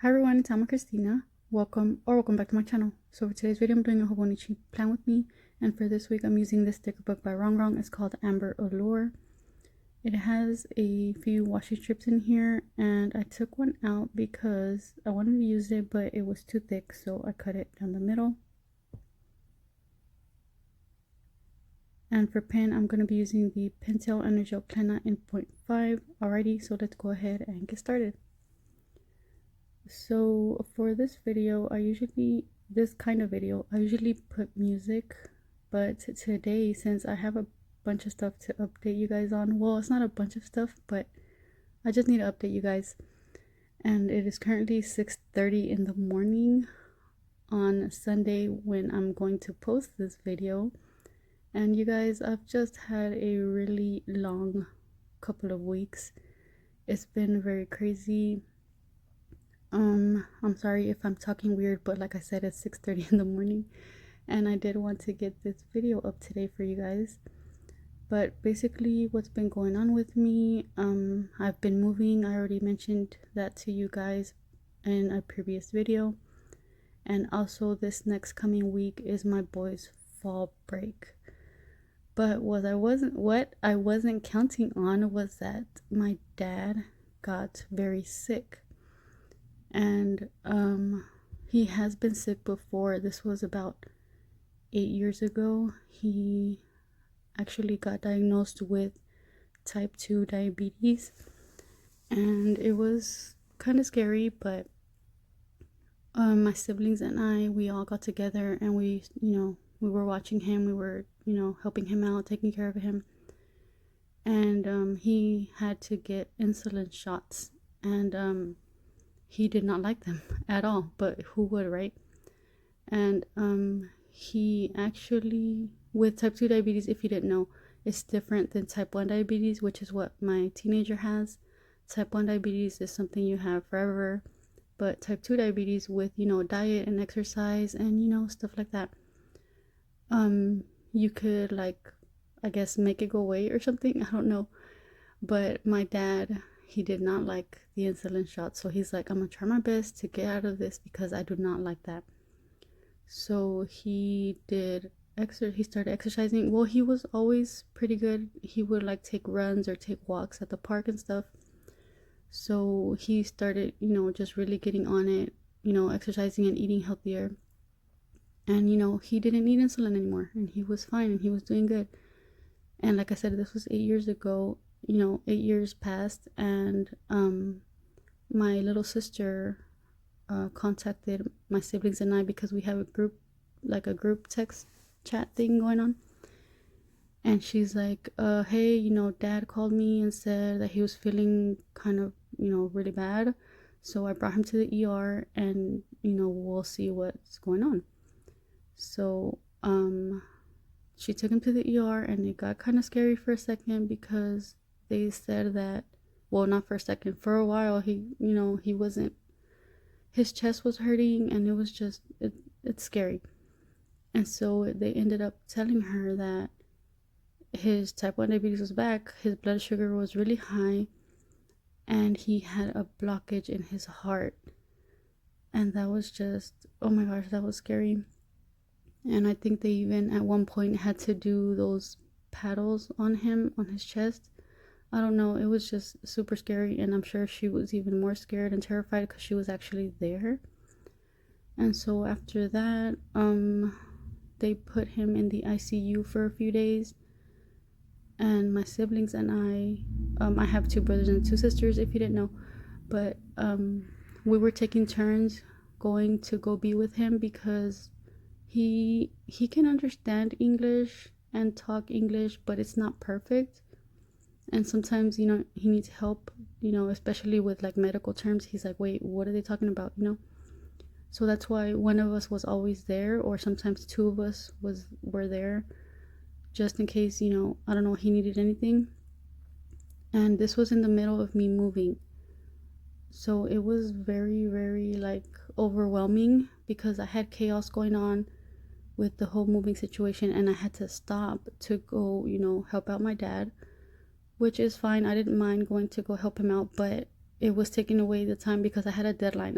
Hi everyone, it's Alma Christina. Welcome back to my channel. So for today's video, I'm doing a Hobonichi plan with me, and for this week I'm using this sticker book by Rongrong. It's called Amber Allure. It has a few washi strips in here, and I took one out because I wanted to use it, but it was too thick, so I cut it down the middle. And for pen, I'm going to be using the Pentel Energel Plena in 0.5. Alrighty, so let's go ahead and get started. So for this video, I usually put music, but today, since I have a bunch of stuff to update you guys on, well, it's not a bunch of stuff, but I just need to update you guys. And it is currently 6:30 in the morning on Sunday when I'm going to post this video. And you guys, I've just had a really long couple of weeks. It's been very crazy. I'm sorry if I'm talking weird, but like I said, it's 6:30 in the morning, and I did want to get this video up today for you guys. But basically, what's been going on with me, I've been moving. I already mentioned that to you guys in a previous video. And also, this next coming week is my boys' fall break. But what I wasn't counting on was that my dad got very sick. And he has been sick before. This was about 8 years ago. He actually got diagnosed with type 2 diabetes, and it was kind of scary, but my siblings and we all got together, and we were watching him. We were helping him out, taking care of him, and he had to get insulin shots, and he did not like them at all, but who would, right? And he actually, with type 2 diabetes, if you didn't know, it's different than type 1 diabetes, which is what my teenager has. Type 1 diabetes is something you have forever, but type 2 diabetes, with diet and exercise and stuff like that, you could, like, I guess, make it go away or something. I don't know. But my dad, he did not like the insulin shot, so he's like, I'm gonna try my best to get out of this because I do not like that. So he started exercising. Well, he was always pretty good. He would like take runs or take walks at the park and stuff. So he started just really getting on it, exercising and eating healthier. And he didn't need insulin anymore, and he was fine, and he was doing good. And like I said, this was 8 years ago. 8 years passed, and my little sister contacted my siblings and I, because we have a group text chat thing going on. And she's like, hey, dad called me and said that he was feeling kind of really bad, so I brought him to the ER, and we'll see what's going on. So she took him to the ER, and it got kind of scary for a second, because they said that, well, not for a second, for a while, he wasn't, his chest was hurting, and it was just, it's scary. And so they ended up telling her that his type 1 diabetes was back, his blood sugar was really high, and he had a blockage in his heart. And that was just, oh my gosh, that was scary. And I think they even at one point had to do those paddles on him, on his chest. I don't know, it was just super scary, and I'm sure she was even more scared and terrified because she was actually there. And so after that, they put him in the ICU for a few days, and my siblings and I have 2 brothers and 2 sisters, if you didn't know, but we were taking turns going to go be with him, because he can understand English and talk English, but it's not perfect. And sometimes, he needs help, especially with like medical terms. He's like, wait, what are they talking about? So that's why one of us was always there, or sometimes 2 of us were there, just in case, I don't know, he needed anything. And this was in the middle of me moving. So it was very, very like overwhelming, because I had chaos going on with the whole moving situation, and I had to stop to go, help out my dad, which is fine. I didn't mind going to go help him out, but it was taking away the time because I had a deadline.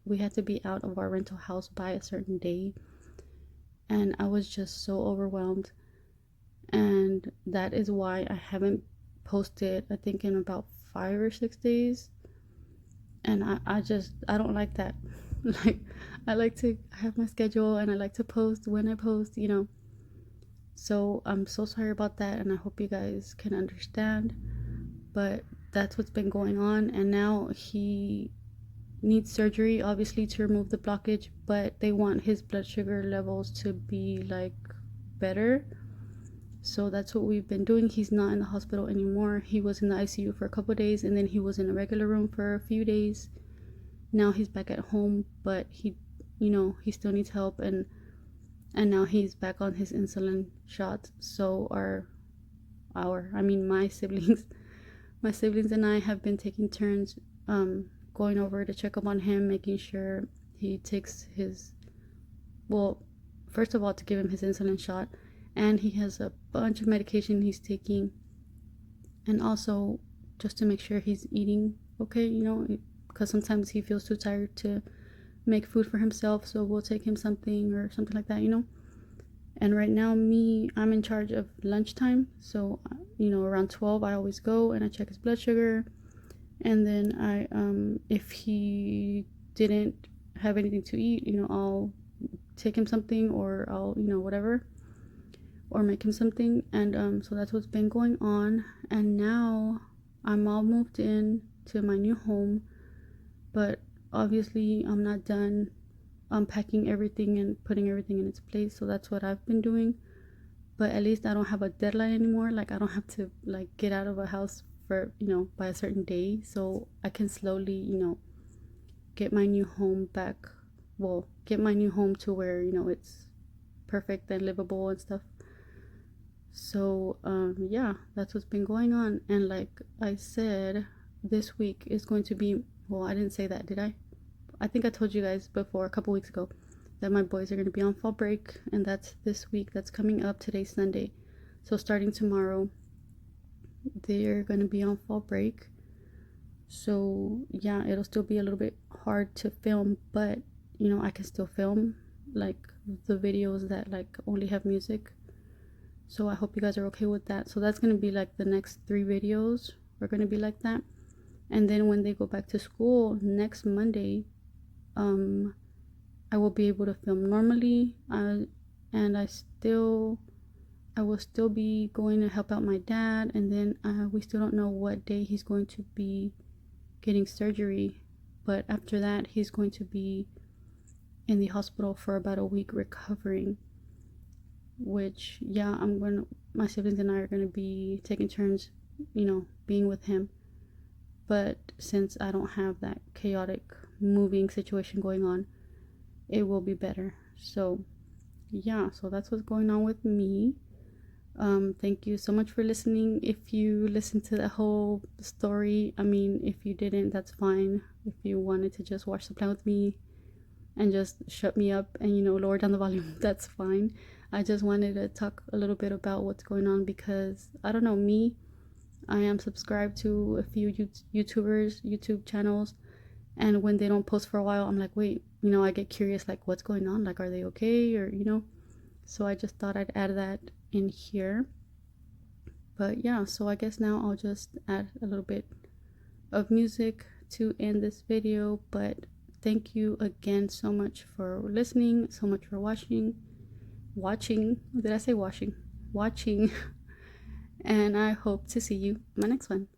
We had to be out of our rental house by a certain day, and I was just so overwhelmed. And that is why I haven't posted, I think, in about 5 or 6 days. And I don't like that. Like, I like to have my schedule, and I like to post when I post, So I'm so sorry about that, and I hope you guys can understand. But that's what's been going on, and now he needs surgery, obviously, to remove the blockage, but they want his blood sugar levels to be like better. So that's what we've been doing. He's not in the hospital anymore. He was in the ICU for a couple of days, and then he was in a regular room for a few days. Now he's back at home, but he still needs help, and now he's back on his insulin shots. So my siblings, and I have been taking turns going over to check up on him, making sure he takes first of all, to give him his insulin shot, and he has a bunch of medication he's taking, and also just to make sure he's eating okay, because sometimes he feels too tired to make food for himself, so we'll take him something or something like that. And right now, I'm in charge of lunchtime, so around 12 I always go and I check his blood sugar, and then I if he didn't have anything to eat, I'll take him something, or I'll whatever, or make him something. And so that's what's been going on. And now I'm all moved in to my new home, but obviously I'm not done unpacking everything and putting everything in its place. So that's what I've been doing, but at least I don't have a deadline anymore. Like, I don't have to get out of a house for by a certain day, so I can slowly get my new home back. Get my new home to where it's perfect and livable and stuff. So yeah, that's what's been going on. And like I said, this week is going to be, I didn't say that, did I? I think I told you guys before, a couple weeks ago, that my boys are going to be on fall break, and that's this week. That's coming up. Today's Sunday, so starting tomorrow they're going to be on fall break. So yeah, it'll still be a little bit hard to film, but I can still film like the videos that only have music. So I hope you guys are okay with that. So that's going to be like the next 3 videos are going to be like that. And then when they go back to school next Monday, I will be able to film normally, and I will still be going to help out my dad. And then we still don't know what day he's going to be getting surgery, but after that he's going to be in the hospital for about a week recovering, which my siblings and I are going to be taking turns being with him. But since I don't have that chaotic moving situation going on, it will be better. So yeah, so that's what's going on with me. Thank you so much for listening. If you listened to the whole story, if you didn't, that's fine. If you wanted to just watch the plan with me and just shut me up and lower down the volume, that's fine. I just wanted to talk a little bit about what's going on, because I don't know, I am subscribed to a few YouTube channels, and when they don't post for a while, I'm like, wait, I get curious, like, what's going on? Like, are they okay? Or so I just thought I'd add that in here. But yeah, so I guess now I'll just add a little bit of music to end this video. But thank you again so much for listening, so much for watching. Did I say washing? Watching. And I hope to see you in my next one.